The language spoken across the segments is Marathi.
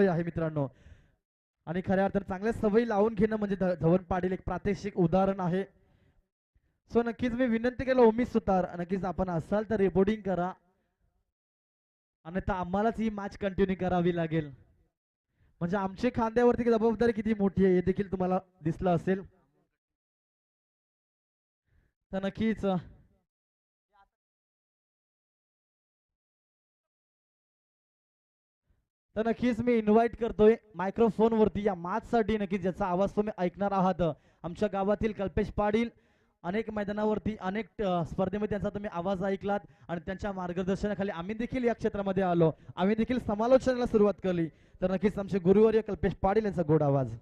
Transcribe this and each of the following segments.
सवय आहे मित्रांनो. आणि खऱ्या अर्थाने चांगल्या सवयी लावून घेणं म्हणजे धवन पाटील एक प्रात्यक्षिक उदाहरण आहे. सो नक्कीच मी विनंती केलं उमेश सुतार, नक्कीच आपण असाल तर रिपोर्टिंग करा, आणि तर आम्हालाच ही मॅच कंटिन्यू करावी लागेल. म्हणजे आमच्या खांद्यावरती जबाबदारी किती मोठी आहे हे देखील तुम्हाला दिसलं असेल. तर नक्कीच मी इन्व्हाइट करतोय मायक्रोफोन वरती या मॅच साठी, नक्कीच ज्याचा आवाज तुम्ही ऐकणार आहात आमच्या गावातील कल्पेश पाटील. अनेक मैदानावरती अनेक स्पर्धेमध्ये त्यांचा तुम्ही आवाज ऐकलात, आणि त्यांच्या मार्गदर्शनाखाली आम्ही देखील या क्षेत्रामध्ये आलो, आम्ही देखील समालोचनाला सुरुवात केली. तर नक्कीच आमचे गुरुवर्य कल्पेश पाटील यांचा गोड आवाज.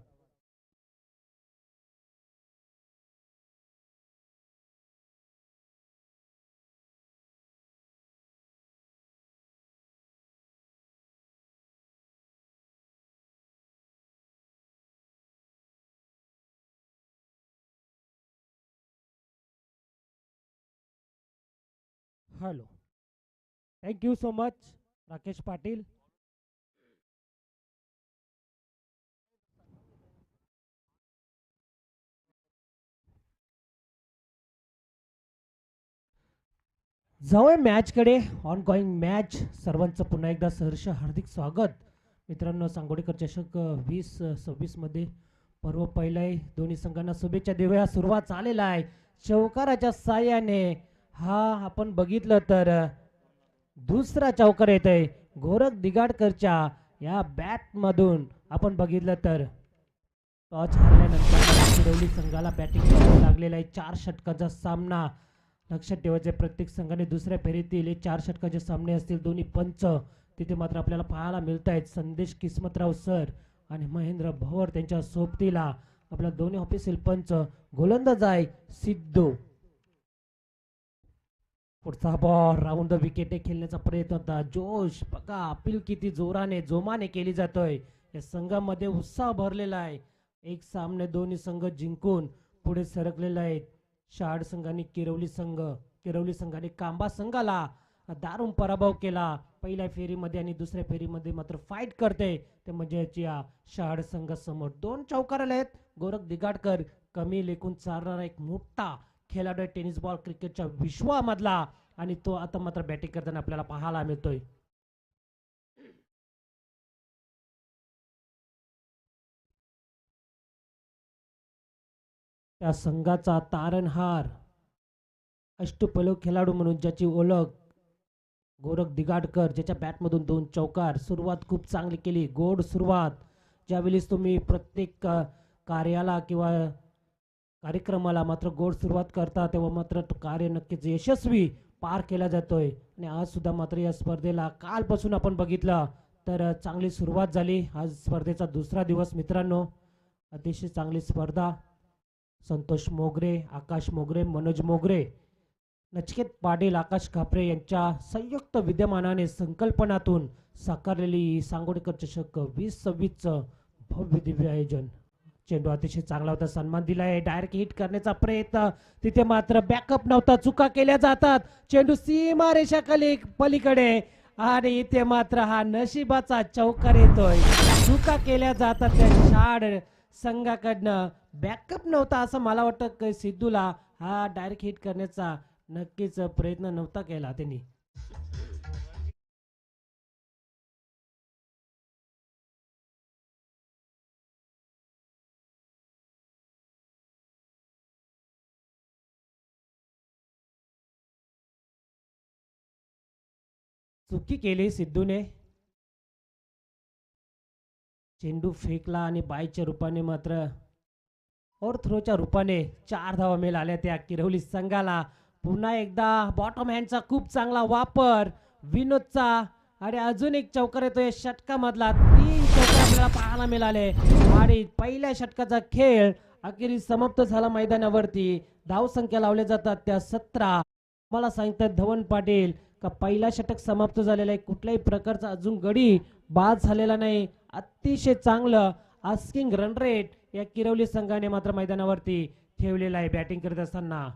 Hello, thank you so much Rakesh Patil. जाऊया मॅचकडे. On going match. सर्वांचं पुन्हा एकदा सहर्ष हार्दिक स्वागत. मित्रांनो, सांगोडेकर चषक 2026 मध्ये पर्व पहिलं आहे. दोन्ही संघांना शुभेच्छा देऊया. सुरुवात झालेला आहे चौकाराच्या साह्याने. हा आपण बघितलं तर दुसरा चौकार येत आहे गोरख दिगाडकरच्या या बॅट मधून. आपण बघितलं तर टॉच हरल्यानंतर शिरवली संघाला बॅटिंग करावं लागलेला आहे. 4 षटकाचा सामना. लक्षात ठेवायचे प्रत्येक संघाने दुसऱ्या फेरीतील 4 षटकाचे सामने असतील. दोन्ही पंच तिथे मात्र आपल्याला पाहायला मिळत आहेत. संदेश किस्मतराव सर आणि महेंद्र भवर त्यांच्या सोबतीला आपल्या दोन्ही ऑफिशियल पंच. गोलंदाज आहे सिद्धू. पुढचा बॉल राऊंड द विकेट खेळण्याचा प्रयत्न होता. जोश बघा, अपील किती जोराने जोमाने केली जातोय. या संघामध्ये उत्साह भरलेला आहे. एक सामने दोन्ही संघ जिंकून पुढे सरकलेले आहेत. शाड संघाने किरवली संघाने कांबा संघाला दारुण पराभव केला पहिल्या फेरीमध्ये, आणि दुसऱ्या फेरीमध्ये मात्र फाईट करते ते म्हणजे या शाड संघासमोर. 2 चौकार आले आहेत. गोरख दिगाडकर कमी लेखून चालणारा एक मोठा खेळाडू आहे टेनिस बॉल क्रिकेटच्या विश्वामधला, आणि तो आता मात्र बॅटिंग करताना आपल्याला पाहायला मिळतोय. त्या संघाचा तारणहार, अष्टपैलू खेळाडू म्हणून ज्याची ओळख गोरख दिगाडकर, ज्याच्या बॅटमधून 2 चौकार. सुरुवात खूप चांगली केली, गोड सुरुवात. ज्यावेळेस तुम्ही प्रत्येक कार्याला किंवा कार्यक्रमाला मात्र गोड सुरुवात करता, तेव्हा मात्र कार्य नक्कीच यशस्वी पार केला जातोय. आणि आज सुद्धा मात्र या स्पर्धेला कालपासून आपण बघितलं तर चांगली सुरुवात झाली. आज स्पर्धेचा दुसरा दिवस मित्रांनो. अतिशय चांगली स्पर्धा. संतोष मोगरे, आकाश मोगरे, मनोज मोगरे, नचिकेत पाटील, आकाश खापरे यांच्या संयुक्त विद्यमानाने संकल्पनातून साकारलेली सांगोडेकर चषक 2026चं भव्य दिव्य आयोजन. चेंडू अतिशय चांगला होता, सन्मान दिलाय. डायरेक्ट हिट करण्याचा प्रयत्न, तिथे मात्र बॅकअप नव्हता. चुका केल्या जातात. चेंडू सीमा रेषा पलीकडे, आणि इथे मात्र हा नशिबाचा चौकार येतोय. चुका केल्या जातात त्या शाड संघाकडनं. बॅकअप नव्हता असं मला वाटतं सिद्धूला. हा डायरेक्ट हिट करण्याचा नक्कीच प्रयत्न नव्हता केला त्यांनी. चुकी केली सिद्धूने. चेंडू फेकला आणि बायच्या रूपाने मात्र और थ्रोच्या रूपाने 4 धावा मिळाल्या त्या किरवली संघाला. पुन्हा एकदा बॉटम हँडचा खूप चांगला वापर विनोदचा, आणि अजून एक चौकार येतोय षटकामधला. 3 चौकार आपल्याला पाहायला मिळाले, आणि पहिल्या षटकाचा खेळ अखेरीस समाप्त झाला मैदानावरती. धावसंख्या लावल्या जातात त्या 17. मला सांगतात धवन पाटील का पहिला षटक समाप्त झालेला आहे, कुठल्याही प्रकारचा अजून गडी बाद झालेला नाही. अतिशय चांगलं आस्किंग रन रेट या किरवली संघाने मात्र मैदानावरती ठेवलेला आहे बॅटिंग करत असताना.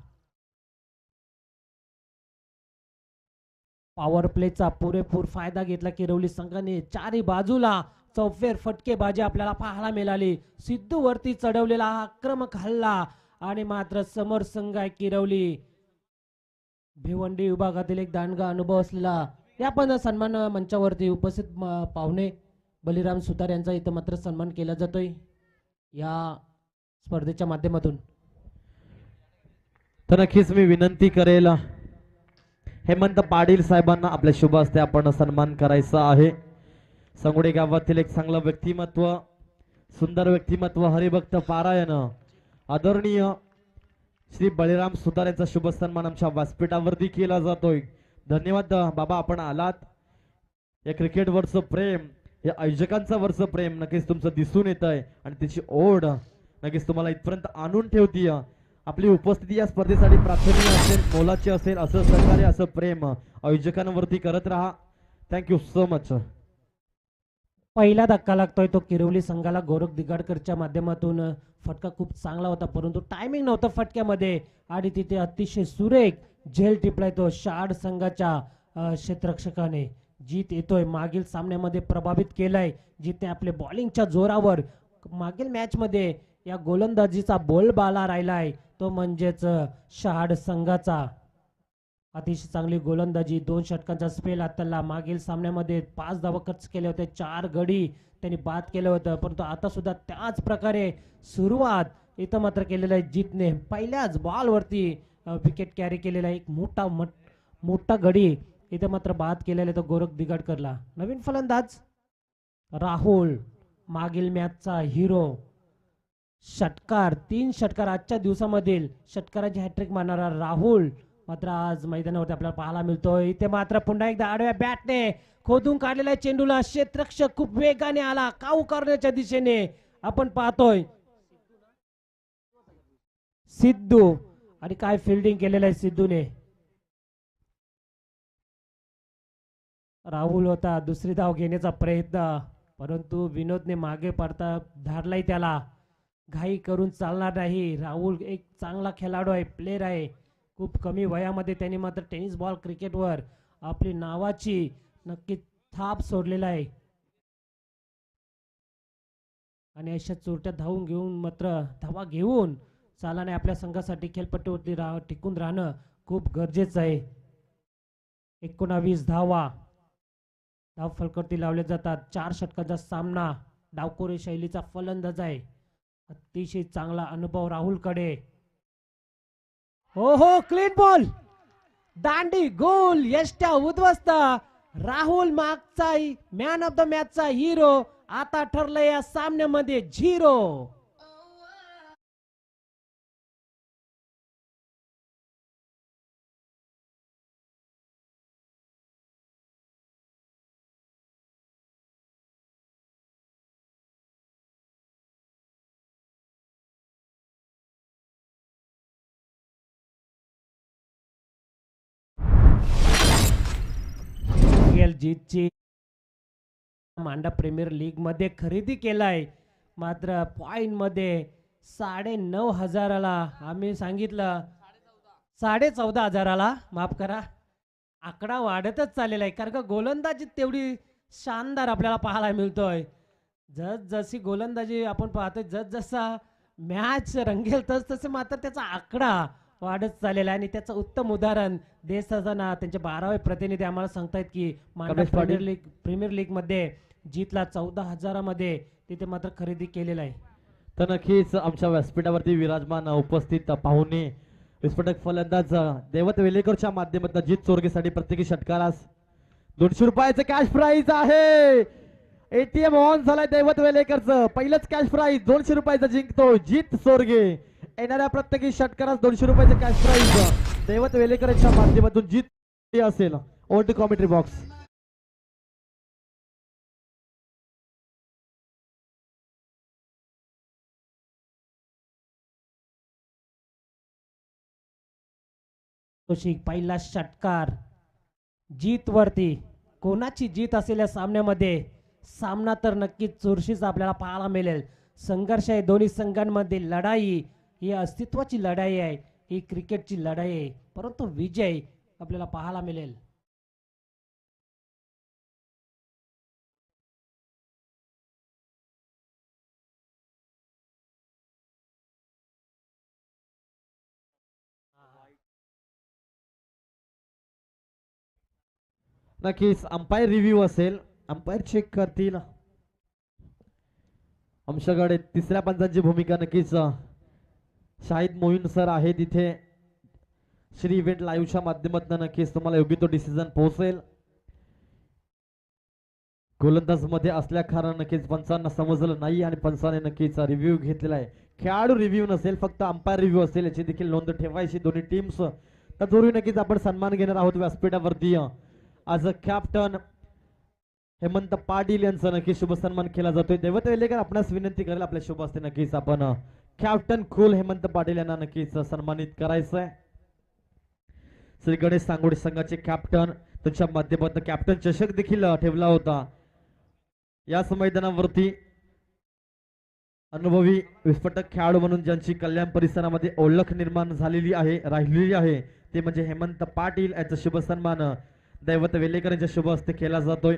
पॉवर प्लेचा पुरेपूर फायदा घेतला किरवली संघाने. चारी बाजूला चौफेर फटकेबाजी आपल्याला पाहायला मिळाली. सिद्धू वरती चढवलेला हा आक्रमक हल्ला आणि मात्र समोर संघ आहे किरवली. भिवंडी विभागातील एक दांडगा अनुभव असलेला या पण सन्मान मंचावरती उपस्थित पाहुणे बलिराम सुतार यांचा इथं मात्र सन्मान केला जातोय या स्पर्धेच्या माध्यमातून. तर नक्कीच मी विनंती करेल हेमंत पाटील साहेबांना आपल्या शुभ हस्ते आपण सन्मान करायचा आहे. संगोडे गावातील एक चांगलं व्यक्तिमत्व, सुंदर व्यक्तिमत्व, हरिभक्त पारायण आदरणीय श्री बलिराम सुतार यांचा शुभ सन्मान आमच्या व्यासपीठावरती केला जातोय. धन्यवाद बाबा, आपण आलात. या क्रिकेटवरचं प्रेम, या आयोजकांचं वरचं प्रेम नक्कीच तुमचं दिसून येत आहे आणि त्याची ओढ नक्कीच तुम्हाला इथपर्यंत आणून ठेवतीय. आपली उपस्थिती या स्पर्धेसाठी प्रार्थनीय असेल, मोलाची असेल, असं सहकार्य, असं प्रेम आयोजकांवरती करत राहा. Thank you so much. पहिला धक्का लागतोय तो किरवली संघाला गोरख दिगाडकरच्या माध्यमातून. फटका खूप चांगला होता परंतु टायमिंग नव्हतं फटक्यामध्ये आणि तिथे अतिशय सुरेख झेल टिपलाय तो शाड संघाच्या क्षेत्ररक्षकाने. जीत येतोय, मागील सामन्यामध्ये प्रभावित केलाय जिथे आपले बॉलिंगच्या जोरावर मागील मॅच मध्ये या गोलंदाजीचा बोलबाला राहिलाय तो म्हणजेच शहाड संघाचा. अतिशय चांगली गोलंदाजी, 2 षटकांचा स्पेल हाताळला. मागील सामन्यामध्ये 5 धावा खर्च केले होते, 4 गडी त्यांनी बाद केलं होतं परंतु आता सुद्धा त्याच प्रकारे सुरुवात इथं मात्र केलेलं आहे जीतने. पहिल्याच बॉलवरती विकेट कॅरी केलेला एक मोठा गडी इथं मात्र बाद केलेला आहे तो गोरख दिगाडकरला. नवीन फलंदाज राहुल, मागील मॅचचा हिरो, षटकार, 3 षटकार आजच्या दिवसामधील षटकाराची हॅट्रिक मारणारा राहुल मात्र आज मैदानावरती आपल्याला पाहायला मिळतोय. इथे मात्र पुन्हा एकदा आडव्या बॅटने खोदून काढलेल्या चेंडूला क्षेत्ररक्षक खूप वेगाने आला काऊ करण्याच्या दिशेने आपण पाहतोय. सिद्धू आणि काय फिल्डिंग केलेलं आहे सिद्धूने. राहुल होता दुसरी धाव घेण्याचा प्रयत्न परंतु विनोदने मागे पडता धरलाय त्याला. घाई करून चालणार नाही. राहुल एक चांगला खेळाडू आहे, प्लेयर आहे. खूप कमी वयामध्ये त्यांनी मात्र टेनिस बॉल क्रिकेटवर आपली नावाची नक्की थाप सोडलेला आहे आणि अशा चोरट्या धावा घेऊन चालाने आपल्या संघासाठी खेळपट्टीवरती टिकून राहणं खूप गरजेचं आहे. 19 धाव फलकावरती लावले जातात. 4 षटकांचा सामना. डावखोरी शैलीचा फलंदाज आहे. अतिशय चांगला अनुभव राहुलकडे. हो क्लीन बॉल, दांडी गोल, यष्ट्या उद्ध्वस्त. राहुल मागचा मॅन ऑफ द मॅचचा हिरो आता ठरलाय या सामन्यामध्ये 0. जीतची मांडा प्रीमियर लीग मध्ये खरेदी केलाय मात्र पॉइंट मध्ये 9,500 आम्ही सांगितलं 14,500 माफ करा. आकडा वाढतच चाललेला आहे कारण का गोलंदाजी तेवढी शानदार आपल्याला पाहायला मिळतोय. जशी गोलंदाजी आपण पाहतोय जसा मॅच रंगेल तसे मात्र त्याचा आकडा वाढत चाललेला आहे आणि त्याचं उत्तम उदाहरण देशाचा त्यांचे 12वे प्रतिनिधी आम्हाला सांगतायत की मांडा प्रीमियर लीग मध्ये जीतला 14,000 मध्ये तिथे मात्र खरेदी केलेला आहे. तर नक्कीच आमच्या व्यासपीठावरती विराजमान उपस्थित पाहुणे विस्फोटक फलंदाज दैवत वेलेकरच्या माध्यमातून जीत चोरगेसाठी प्रत्येकी षटकारास 200 रुपयाचं कॅश प्राइज आहे. एटीएम ऑन झालाय दैवत वेलेकरचं. पहिलंच कॅश प्राइज 200 रुपयाचं जिंकतो जीत चोरगे. येणाऱ्या प्रत्येकी षटकारास 200 रुपयाचे कॅश प्राइज दैवत वेलेकरच्या माध्यमातून जीत असेल. Over to commentary box. पहिला षटकार जीत वरती. कोणाची जीत असेल या सामन्यामध्ये. सामना तर नक्कीच चुरशीचा आपल्याला पाहायला मिळेल. संघर्ष आहे दोन्ही संघांमध्ये. लढाई ही अस्तित्वाची लढाई आहे, ही क्रिकेटची लढाई आहे परंतु विजय आपल्याला पाहायला मिळेल. नक्कीच अंपायर रिव्ह्यू असेल, अंपायर चेक करतील. आमच्याकडे तिसऱ्या पंचांची भूमिका नक्कीच शाहिद मोहीन सर आहे तिथे. श्री इव्हेंट लाईव्हच्या माध्यमातून नक्कीच तुम्हाला योग्य तो डिसिजन पोहोचेल. गोलंदाज मध्ये असल्या कारण नक्कीच पंचांना समजलं नाही आणि पंचाने नक्कीच रिव्ह्यू घेतलेला आहे. खेळाडू रिव्ह्यू नसेल, फक्त अंपायर रिव्ह्यू असेल, याची देखील नोंद ठेवायची दोन्ही टीम्स. तर जोरी नक्कीच आपण सन्मान घेणार आहोत व्यासपीठावरती. आज कॅप्टन हेमंत पाटील यांचा नक्कीच शुभ सन्मान केला जातोय. दैवत वेलेकर आपणास विनंती करेल आपल्या शुभ हस्ते नक्कीच आपण कॅप्टन कुल हेमंत पाटील यांना नक्कीच सन्मानित करायचं आहे. श्री गणेश सांगोडे संघाचे कॅप्टन, त्यांच्या माध्यमातून कॅप्टन चषक देखील ठेवला होता. याच मैदानावरती अनुभवी विस्फोटक खेळाडू म्हणून ज्यांची कल्याण परिसरामध्ये ओळख निर्माण झालेली आहे, राहिलेली आहे, ते म्हणजे हेमंत पाटील यांचा शुभ सन्मान दैवत वेलेकर यांच्या शुभ हस्ते केला जातोय.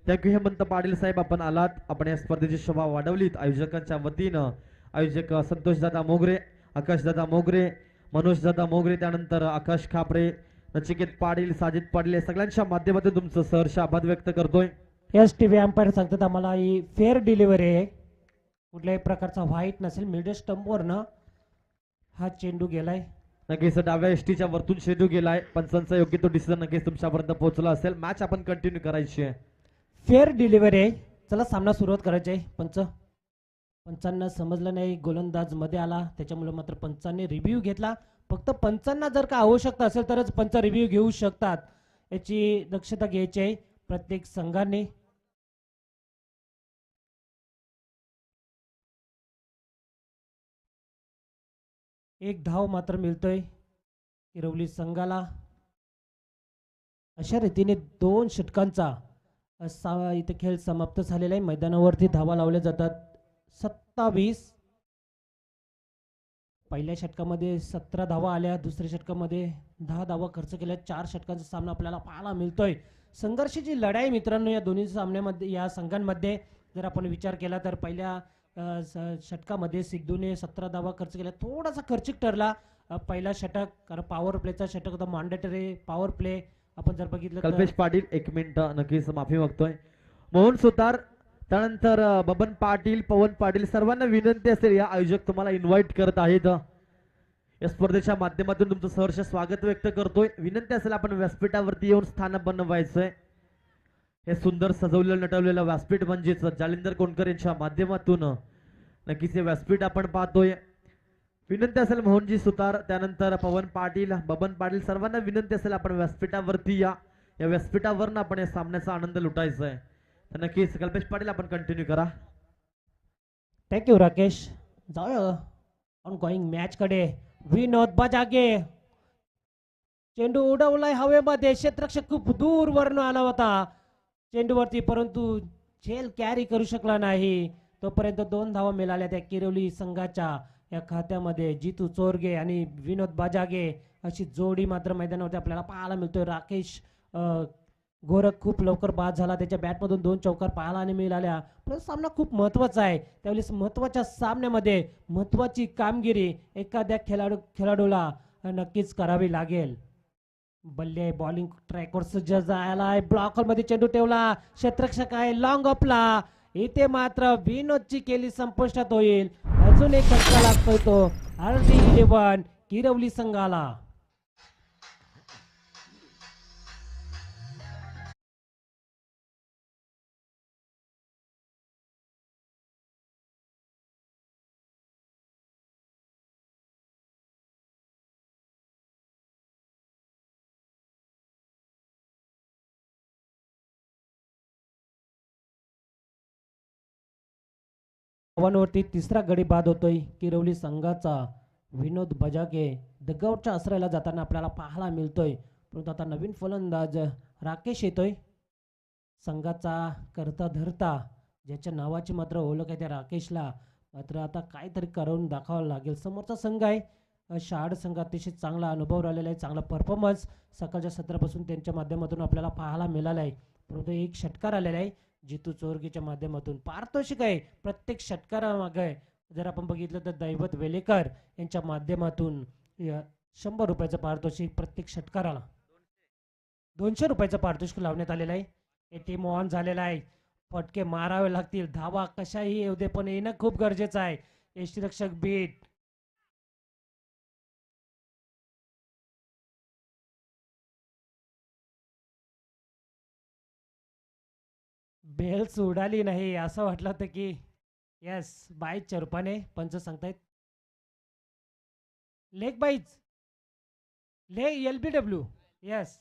थँक्यू हेमंत पाटील साहेब, आपण आलात, आपण या स्पर्धेची शोभा वाढवलीत. आयोजकांच्या वतीनं आयोजक संतोषदादा मोगरे, आकाशदादा मोगरे, मनोजदादा मोगरे, त्यानंतर आकाश खापरे, नचिकेत पाटील, साजिद पाटील या सगळ्यांच्या माध्यमातून तुमचं सहर्ष आभार व्यक्त करतोय. एस टी व्ही अंपायर सांगतात आम्हाला ही फेअर डिलिव्हरी आहे, कुठल्याही प्रकारचा व्हाईट नसेल. मिड स्टंपवरनं हा चेंडू गेलाय. नक्कीच डाव्या एसटीच्या वरतून चेंडू गेलाय. पंचांचा योग्य तो डिसिजन नक्कीच तुमच्यापर्यंत पोहोचला असेल. मॅच आपण कंटिन्यू करायची आहे. फेअर डिलिव्हरी आहे. चला सामना सुरुवात करायची आहे. पंचांना समजलं नाही, गोलंदाज मध्ये आला, त्याच्यामुळे मात्र पंचांनी रिव्ह्यू घेतला. फक्त पंचांना जर का आवश्यकता असेल तरच पंच रिव्ह्यू घेऊ शकतात, याची दक्षता घ्यायची आहे प्रत्येक संघाने. एक धाव मात्र मिळतोय किरवली संघाला. अशा रीतीने 2 षटकांचा इथे खेळ समाप्त झालेला आहे. मैदानावरती धावा लावल्या जातात 27. पहिल्या षटकामध्ये 17 धावा आल्या, दुसऱ्या षटकामध्ये 10 धावा खर्च केल्या. 4 षटकांचा सामना आपल्याला पाहायला मिळतोय. संघर्षाची लढाई मित्रांनो या दोन्ही सामन्यामध्ये, या संघांमध्ये जर आपण विचार केला तर पहिल्या षटकामध्ये सिद्धूने 17 धावा खर्च केल्या. थोडासा खर्चिक ठरला पहिला षटक, कारण पॉवर प्लेचा षटक होता, मॅन्डेटरी पॉवर प्ले. आपण जर बघितलं कल्पेश पाटील, 1 मिनिट नक्कीच माफी मागतोय. मोहन सुतार, त्यानंतर बबन पाटील, पवन पाटील, सर्वांना विनंती असेल, या आयोजक तुम्हाला इन्व्हाइट करत आहेत. या स्पर्धेच्या माध्यमातून तुमचं सहर्ष स्वागत व्यक्त करतोय. विनंती असेल आपण व्यासपीठावरती येऊन स्थान बनवायचंय. हे सुंदर सजवलेलं नटवलेलं व्यासपीठ म्हणजेच जालिंदर कोणकर यांच्या माध्यमातून नक्कीच हे व्यासपीठ आपण पाहतोय. विनंती असेल मोहनजी सुतार, त्यानंतर पवन पाटील, बबन पाटील, सर्वांना विनंती असेल आपण व्यासपीठावरती या. या व्यासपीठावरनं आपण या सामन्याचा आनंद लुटायचा आहे. तर नक्कीच कल्पेश पाटील आपण कंटिन्यू करा. थँक्यू राकेश. जाऊया ऑन गोईंग मॅच कडे. विनोद बजागे, चेंडू उडवलाय हवेमध्ये, क्षेत्ररक्षक खूप दूर वरनं आला होता चेंडूवरती, परंतु झेल कॅरी करू शकला नाही. तोपर्यंत 2 धावा मिळाल्या त्या किरवली संघाच्या या खात्यामध्ये. जितू चोरगे आणि विनोद बजागे अशी जोडी मात्र मैदानावरती आपल्याला पाहायला मिळतोय. राकेश गोरख खूप लवकर बाद झाला, त्याच्या बॅटमधून 2 चौकार पाहायला आणि मिळाल्या. पण सामना खूप महत्वाचा आहे, त्यावेळेस महत्वाच्या सामन्यामध्ये महत्वाची कामगिरी एखाद्या खेळाडूला नक्कीच करावी लागेल. बल्ले बॉलिंग ट्रॅकवर सज्ज झालाय, ब्लॉकर मध्ये चेंडू ठेवला, क्षेत्ररक्षक आहे लॉंग ऑफला. इथे मात्र विनोदची केली संपुष्टात होईल. अजून एक फटका लागतोय तो RD11 किरवली संघाला. वरती तिसरा गडी बाद होतोय किरवली संघाचा. विनोद बजागे दगआउटच्या आश्रयाला जाताना आपल्याला पाहायला मिळतोय. परंतु आता नवीन फलंदाज राकेश येतोय संघाचा करता धरता, ज्याच्या नावाची मात्र ओळख आहे त्या राकेशला मात्र आता काहीतरी करून दाखवावं लागेल. समोरचा संघ आहे शहाड संघ, अतिशय चांगला अनुभव राहिलेला आहे, चांगला परफॉर्मन्स सकाळच्या सत्रापासून त्यांच्या माध्यमातून आपल्याला पाहायला मिळाला आहे. परंतु एक षटकार आलेला आहे जितू चोरगेच्या माध्यमातून. पारितोषिक आहे प्रत्येक षटकारामागे जर आपण बघितलं तर दैवत वेलेकर यांच्या माध्यमातून 100 रुपयाचं पारितोषिक प्रत्येक षटकाराला. ₹200 पारितोषिक लावण्यात आलेलं आहे. एटीएम ऑन झालेला आहे. फटके मारावे लागतील. धावा कशाही येऊ दे पण येणं खूप गरजेचं आहे. यष्टीरक्षक बीट बेल्स उडाली नाही असं वाटलं होतं की यस बाईच्या रूपाने पंच सांगतायत leg byes leg LBW yes.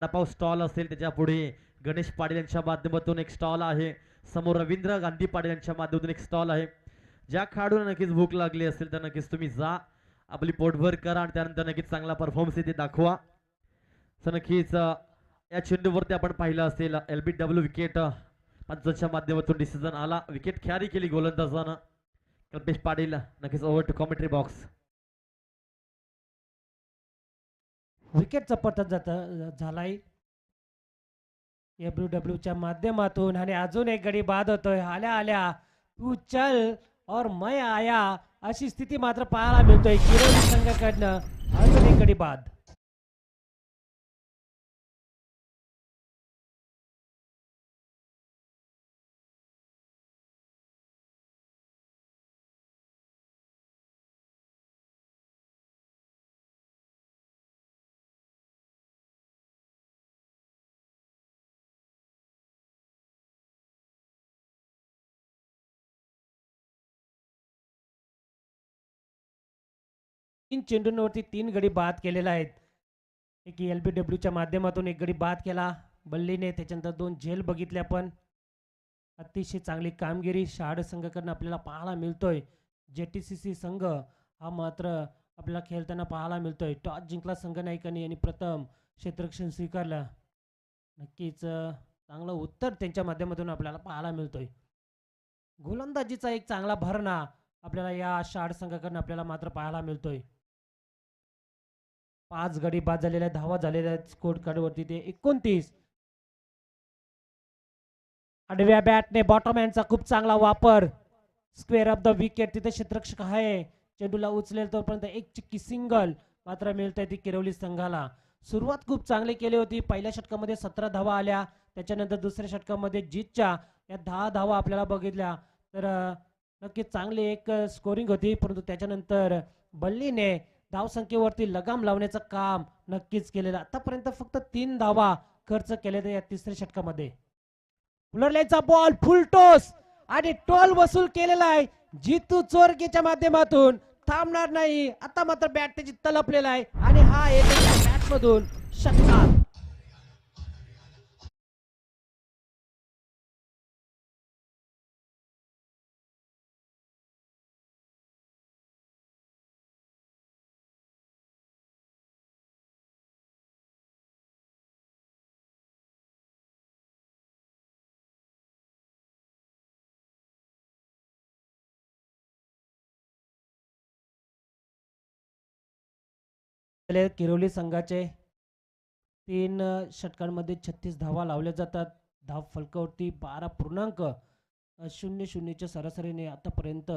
Vada pav stall असेल त्याच्या पुढे गणेश पाटील यांच्या माध्यमातून एक स्टॉल आहे. समोर रवींद्र गांधी पाटील यांच्या माध्यमातून एक स्टॉल आहे. ज्या खेळाडूंना नक्कीच भूक लागली असेल तर नक्कीच तुम्ही जा, आपली पोटभर करा आणि त्यानंतर नक्कीच चांगला परफॉर्मन्स इथे दाखवा. तर नक्कीच या चेंडूवरती आपण पाहिलं असेल LBW विकेट पंचांच्या माध्यमातून डिसिजन आला. विकेट कॅरी केली गोलंदाजानं कल्पेश पाटील. नक्कीच ओव्हर टू कॉमेंट्री बॉक्स. विकेटचा पतन झालाय LBWच्या माध्यमातून आणि अजून एक गडी बाद होतोय. आल्या आल्या तू चल और मैं आया अशी स्थिती मात्र पाहायला मिळतोय किरोली संघाकडनं. अजून एक गडी बाद. तीन चेंडूंवरती 3 गडी बाद केलेले आहेत. एक LBWच्या माध्यमातून एक गडी बाद केला बल्लीने. त्याच्यानंतर 2 झेल बघितल्या पण अतिशय चांगली कामगिरी शहाड संघाकडनं आपल्याला पाहायला मिळतोय. JTCC संघ हा मात्र आपल्याला खेळताना पाहायला मिळतोय. टॉस जिंकला संघ नायकांनी आणि प्रथम क्षेत्ररक्षण स्वीकारलं. नक्कीच चांगलं उत्तर त्यांच्या माध्यमातून आपल्याला पाहायला मिळतोय. गोलंदाजीचा एक चांगला भरणा आपल्याला या शहाड संघाकडनं आपल्याला मात्र पाहायला मिळतोय. 5 गडी बाद झालेल्या धावा झालेल्या स्कोर कार्डवरती ते 29. आडव्या बॅटने बॉटम हँडचा खूप चांगला वापर. स्क्वेअर ऑफ द विकेट तिथे क्षेत्ररक्षक आहे. चेंडूला उचलेल तोपर्यंत एक चिक्की सिंगल मात्र मिळते ती किरवली संघाला. सुरुवात खूप चांगली केली होती. पहिल्या षटकामध्ये 17 धावा आल्या. त्याच्यानंतर दुसऱ्या षटकामध्ये जीतच्या या 10 धावा आपल्याला बघितल्या तर नक्कीच चांगली एक स्कोरिंग होती. परंतु त्याच्यानंतर बल्लीने धावसंख्येवरती लगाम लावण्याचं काम नक्कीच केलेलं. आतापर्यंत फक्त 3 धावा खर्च केले या तिसऱ्या षटकामध्ये. उलरल्याचा बॉल फुलटोस आणि टोल वसूल केलेला आहे जितू चोरगेच्या माध्यमातून. थांबणार नाही आता मात्र बॅट त्याची तलपलेला आहे आणि हा एक बॅट मधून षटकार. किरोली संघाचे 3 षटकांमध्ये 36 धावा लावल्या जातात. धाव फलकावरती 12.00 च्या सरासरीने आतापर्यंत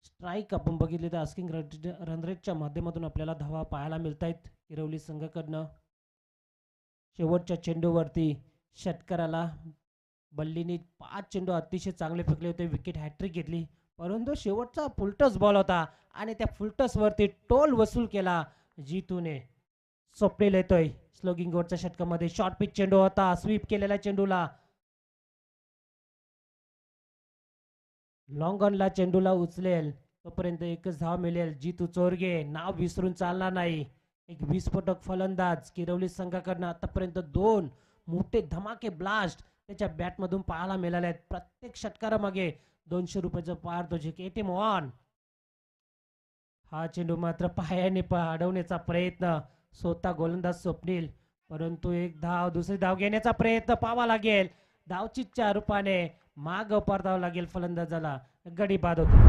स्ट्राईक आपण बघितले तर आस्किंग रन रेटच्या माध्यमातून आपल्याला धावा पाहायला मिळत आहेत किरोली संघाकडनं. शेवटच्या चेंडूवरती षटकाराला बल्लीने 5 चेंडू अतिशय चांगले फेकले होते. विकेट हॅट्रिक घेतली परंतु शेवटचा फुलटस बॉल होता आणि त्या फुलटस वरती टोल वसूल केला जीतूने. स्वप्नील येतोय स्लोगिंग वरच्या षटकामध्ये. शॉर्ट पिच चेंडू होता. स्वीप केलेला चेंडूला लॉंग ऑनला चेंडूला उचलेल तोपर्यंत एकच धाव मिळेल. जीतू चोरगे नाव विसरून चालणार नाही. एक विस्फोटक फलंदाज किरवली संघाकडनं आतापर्यंत 2 मोठे धमाके ब्लास्ट त्याच्या बॅटमधून पाहायला मिळाले आहेत. प्रत्येक षटकारामागे ₹200 पारितोषिक. ATM on. हा चेंडू मात्र पायाने अडवण्याचा प्रयत्न स्वतः गोलंदाज स्वप्नील परंतु एक धाव दुसरी धाव घेण्याचा प्रयत्न पाहावा लागेल. धावचीच्या रूपाने माग परतावं लागेल फलंदाजाला. गडी बाद होतो.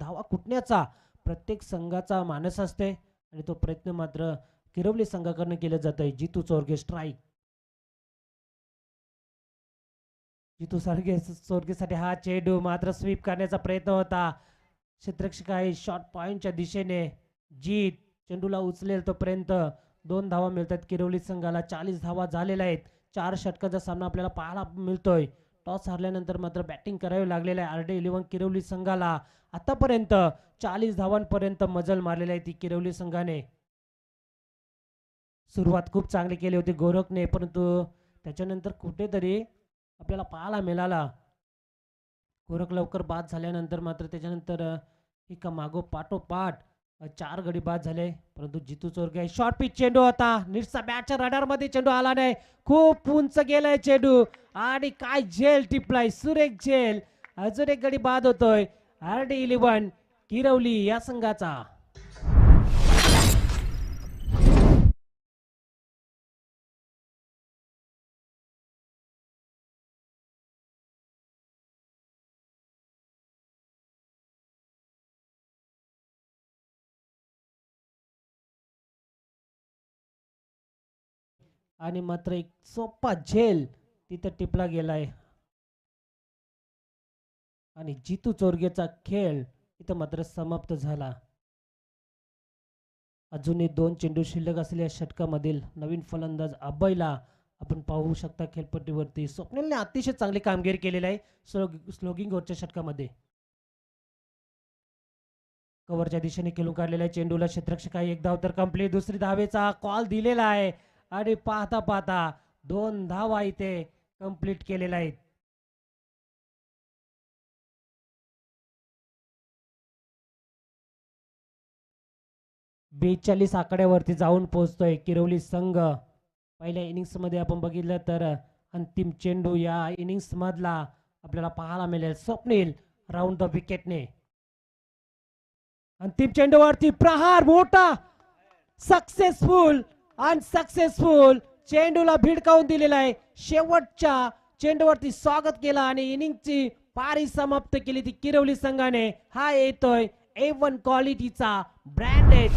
धावा कुटण्याचा प्रत्येक संघाचा मानस असते आणि तो प्रयत्न मात्र किरवली संघाकडून केला जात आहे. जितू चोरगे स्ट्राईक. जितू चोरगेसाठी हा चेंडू मात्र स्वीप करण्याचा प्रयत्न होता. क्षेत्ररक्षक आहे शॉर्ट पॉइंटच्या दिशेने. जीत चेंडूला उचलेल तोपर्यंत 2 धावा मिळतात किरवली संघाला. 40 धावा झालेल्या आहेत. 4 षटकाचा सामना आपल्याला पाहायला मिळतोय. टॉस हारल्यानंतर मात्र बॅटिंग करावी लागलेलं आहे RD11 किरवली संघाला. आतापर्यंत 40 धावांपर्यंत मजल मारलेली आहे ती किरवली संघाने. सुरुवात खूप चांगली केली होती गोरखने, परंतु त्याच्यानंतर कुठेतरी आपल्याला पाहायला मिळाला. गोरख लवकर बाद झाल्यानंतर मात्र त्याच्यानंतर एका पाठोपाठ 4 गडी बाद झाले, परंतु जितू चोरगे शॉर्ट पिच चेंडू होता. निट्सचा बॅटच्या रडार मध्ये चेंडू आला नाही. खूप उंच गेलाय चेंडू आणि काय झेल टिपलाय, सुरेख झेल. अजून एक गडी बाद होतोय RD11 किरवली या संघाचा. आणि मात्र एक सोपा झेल तिथं टिपला गेलाय आणि जितू चोरगेचा खेळ इथं मात्र समाप्त झाला. अजूनही 2 चेंडू शिल्लक असलेल्या षटकामधील नवीन फलंदाज अभयला आपण पाहू शकता खेळपट्टीवरती. स्वप्नीलने अतिशय चांगली कामगिरी केलेली आहे स्लोगिंग ओव्हरच्या षटकामध्ये. कव्हरच्या दिशेने खेळून काढलेल्या चेंडूला क्षेत्ररक्षक आहे. 1 धाव तर कंप्लीट. दुसरी धावेचा कॉल दिलेला आहे आणि पाहता पाहता 2 धावा इथे कंप्लीट केलेल्या आहेत. बेचाळीस आकड्यावरती जाऊन पोहोचतोय किरवली संघ. पहिल्या इनिंग्स मध्ये आपण बघितलं तर अंतिम चेंडू या इनिंग्स मधला आपल्याला पाहायला मिळेल. स्वप्नील राऊंड द विकेटने अंतिम चेंडूवरती प्रहार मोठा सक्सेसफुल चेंडूला भिडकावून दिलेला आहे. शेवटच्या चेंडूवरती स्वागत केला आणि इनिंगची पारी समाप्त केली ती किरवली संघाने. हा येतोय A1 क्वालिटीचा ब्रँडेड.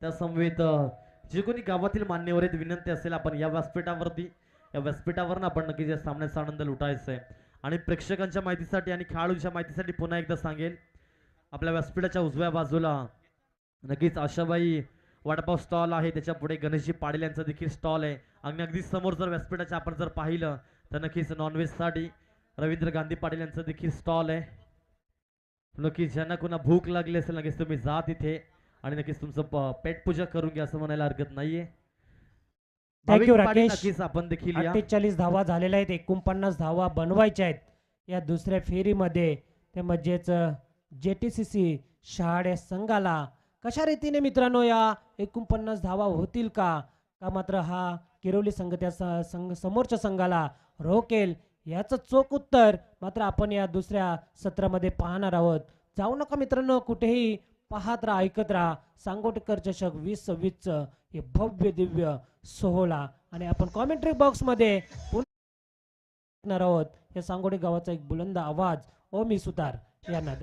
त्या समवेत जे कोणी गावातील मान्यवर आहेत विनंती असेल आपण या व्यासपीठावर आपण नक्कीच या सामन्याचा आनंद लुटायचा आहे. आणि प्रेक्षकांच्या माहितीसाठी आणि खेळाडूंच्या माहितीसाठी पुन्हा एकदा सांगेल, आपल्या व्यासपीठाच्या उजव्या बाजूला नक्कीच आशाबाई वडापाव स्टॉल आहे. त्याच्या पुढे गणेशजी पाटील यांचा देखील स्टॉल आहे. आणि अगदी समोर जर व्यासपीठाच्या आपण जर पाहिलं तर नक्कीच नॉनव्हेज साठी रवींद्र गांधी पाटील यांचा देखील स्टॉल आहे. नक्कीच ज्यांना कोणा भूक लागली असेल नक्कीच तुम्ही जा तिथे आणि नक्कीच तुमचं पेट पूजा करून घ्या असं म्हणायला हरकत नाहीये. थँक्यू राकेश. नक्कीच आपण देखील या. 48 धावा झालेल्या आहेत. 49 धावा बनवायच्या आहेत या दुसऱ्या फेरीमध्ये. ते म्हणजेच JTCC शहाडे संघाला कशा रीतीने मित्रांनो या 49 धावा होतील का मात्र हा किरवली संघ त्या समोरच्या संघाला रोकेल याचं चोख उत्तर मात्र आपण या दुसऱ्या सत्रामध्ये पाहणार आहोत. जाऊ नका मित्रांनो कुठेही, पाहत राहा, ऐकत राहा. सांगोटेकर चषक 2026 हे भव्य दिव्य सोहळा. आणि आपण कॉमेंट्री बॉक्स मध्ये पुन्हा आहोत या सांगोटे गावाचा एक बुलंद आवाज ओमी सुतार यांना.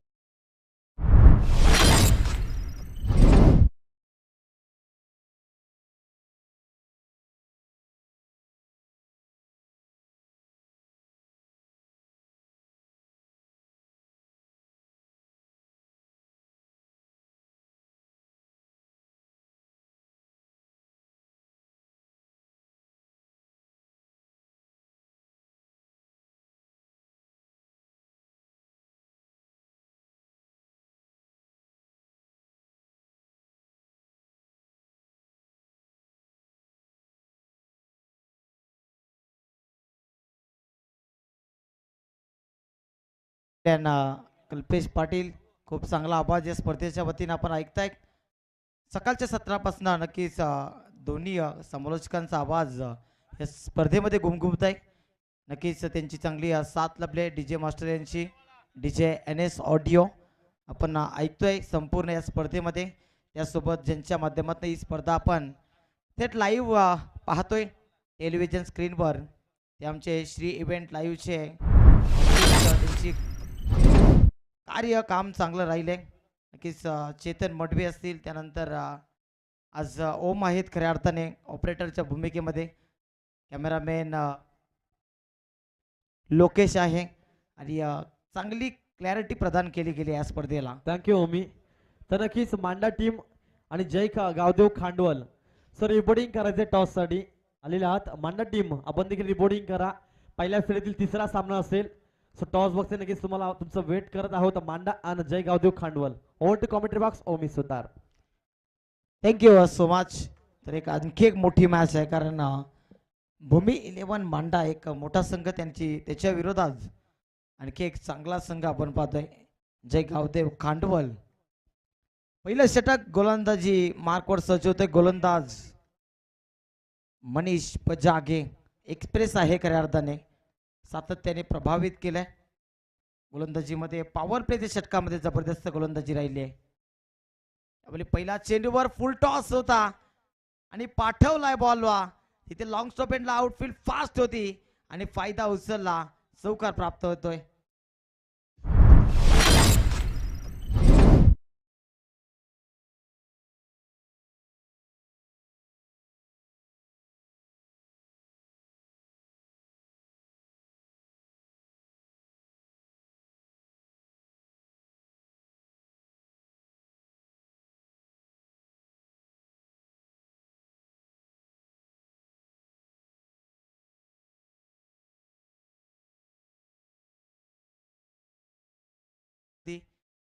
त्यांना कल्पेश पाटील खूप चांगला आवाज या स्पर्धेच्या वतीनं आपण ऐकताय. सकाळच्या सत्रापासून नक्कीच दोन्ही समालोचकांचा आवाज या स्पर्धेमध्ये घुमघुमत आहे. नक्कीच त्यांची चांगली साथ लाभली DJ मास्टर यांची, DJ NS ऑडिओ आपण ऐकतोय संपूर्ण या स्पर्धेमध्ये. त्यासोबत ज्यांच्या माध्यमातून ही स्पर्धा आपण थेट लाईव्ह पाहतोय टेलिव्हिजन स्क्रीनवर, ते आमचे श्री इव्हेंट लाईव्हचे त्यांची कार्य काम चांगलं राहिले. नक्कीच चेतन मडवी असतील, त्यानंतर आज ओम आहेत खऱ्या अर्थाने ऑपरेटरच्या भूमिकेमध्ये, कॅमेरामॅन लोकेश आहे आणि चांगली क्लॅरिटी प्रदान केली गेली या स्पर्धेला. थँक्यू ओमी. तर नक्कीच मांडा टीम आणि गावदेव खांडवल सर रिपोर्टिंग करायचे टॉससाठी आलेले आहात. मांडा टीम आपण देखील रिपोर्टिंग करा. पहिल्या फेरीतील तिसरा सामना असेल. सो टॉस बॉक्स नक्कीच तुम्हाला तुमचं वेट करत आहोत. मांडा आणि Jai Gavdev Khandwal. Over to commentary box Omi Sutar. Thank you so much. तर एक आणखी एक मोठी मॅच आहे, कारण भूमी 11 मांडा एक मोठा संघ, त्याच्या विरोधात आणखी एक चांगला संघ आपण पाहतोय जय गावदेव खांडवल. पहिलं षटक गोलंदाजी मार्कवर सजवतोय गोलंदाज मनीष पजागे. एक्सप्रेस आहे खऱ्या अर्थाने, सातत्याने प्रभावित केलंय गोलंदाजीमध्ये. पॉवर प्लेच्या षटकामध्ये जबरदस्त गोलंदाजी राहिली आहे. त्यामुळे पहिला चेंडूवर फुल टॉस होता आणि पाठवलाय बॉलवा तिथे लॉंग स्टॉप एंडला आउटफील्ड फास्ट होती आणि फायदा उचलला, चौकार प्राप्त होतोय.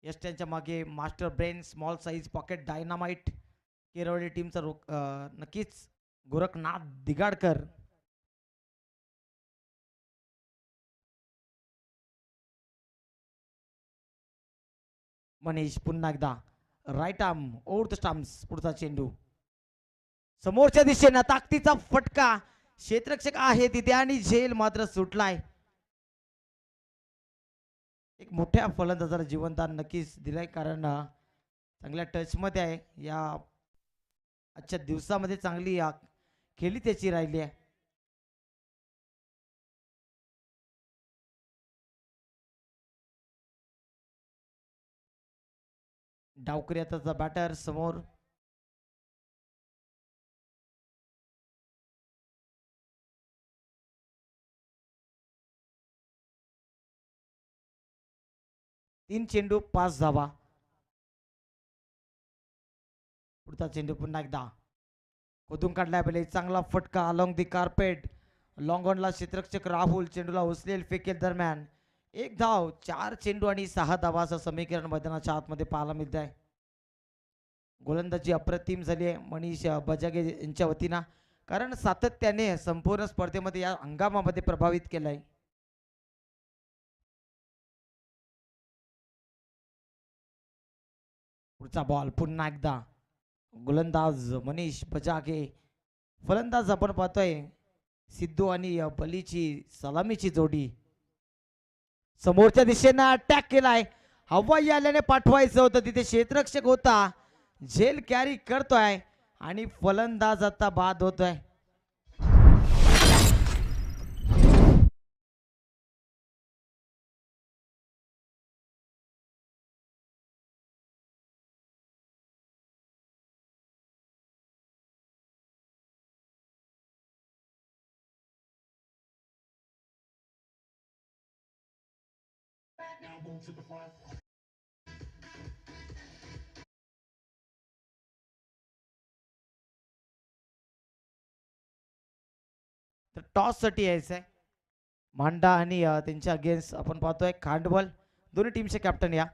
यष्ट्यांच्या मागे master brain, small size pocket dynamite, Kerwali टीमचा नक्कीच गोरखनाथ दिगाडकर. मनीष पुन्हा एकदा right arm over the stumps. पुढचा चेंडू समोरच्या दिशेनं ताकदीचा फटका, क्षेत्ररक्षक आहे तिथे आणि झेल मात्र सुटलाय. एक मोठ्या फलंदाजाला जीवनदान नक्कीच दिलंय, कारण चांगल्या टच मध्ये आहे. या आजच्या दिवसामध्ये चांगली खेळी त्याची राहिली आहे. डावकरी आताचा बॅटर समोर. तीन चेंडू 5 धावा. पुढचा चेंडू पुन्हा एकदा खोदून काढलाय पहिले, चांगला फटका अलॉंग दी कार्पेट. लॉंग ऑनला क्षेत्ररक्षक राहुल चेंडूला उचलेल फेकेल दरम्यान 1 धाव. 4 चेंडू आणि 6 धावाचं समीकरण मैदानाच्या आतमध्ये पाहायला मिळत आहे. गोलंदाजी अप्रतिम झाली आहे मनीष बजागे यांच्या वतीनं, कारण सातत्याने संपूर्ण स्पर्धेमध्ये या हंगामामध्ये प्रभावित केलाय. पुढचा बॉल पुन्हा एकदा गोलंदाज मनीष बजागे. फलंदाज आपण पाहतोय सिद्धू आणि बलीची सलामीची जोडी. समोरच्या दिशेनं अटॅक केलाय, हवाई आल्याने पाठवायचं होतं, तिथे क्षेत्ररक्षक होता, झेल कॅरी करतोय आणि फलंदाज आता बाद होतोय. तर टॉस साठी यायचंय मांडा आणि त्यांच्या अगेन्स्ट आपण पाहतोय खांडवल. दोन्ही टीमचे कॅप्टन या.